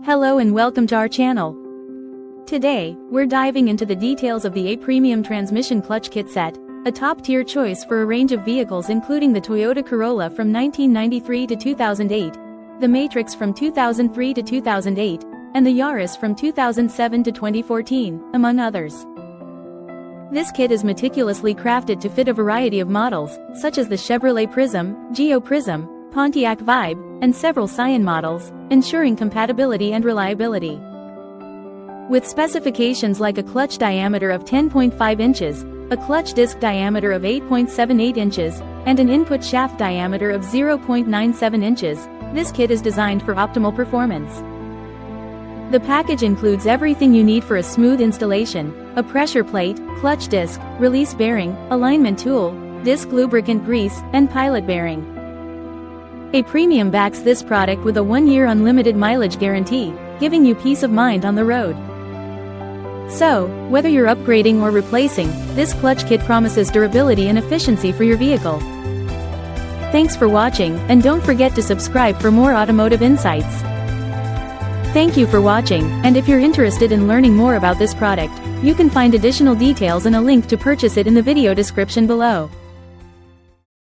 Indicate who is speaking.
Speaker 1: Hello and welcome to our channel. Today, we're diving into the details of the A Premium Transmission Clutch Kit Set, a top-tier choice for a range of vehicles including the Toyota Corolla from 1993 to 2008, the Matrix from 2003 to 2008, and the Yaris from 2007 to 2014, among others. This kit is meticulously crafted to fit a variety of models, such as the Chevrolet Prizm, Geo Prizm, Pontiac Vibe, and several Scion models, ensuring compatibility and reliability. With specifications like a clutch diameter of 10.5 inches, a clutch disc diameter of 8.78 inches, and an input shaft diameter of 0.97 inches, this kit is designed for optimal performance. The package includes everything you need for a smooth installation: a pressure plate, clutch disc, release bearing, alignment tool, disc lubricant grease, and pilot bearing. A Premium backs this product with a 1-year unlimited mileage guarantee, giving you peace of mind on the road. So, whether you're upgrading or replacing, this clutch kit promises durability and efficiency for your vehicle. Thanks for watching, and don't forget to subscribe for more automotive insights. Thank you for watching, and if you're interested in learning more about this product, you can find additional details and a link to purchase it in the video description below.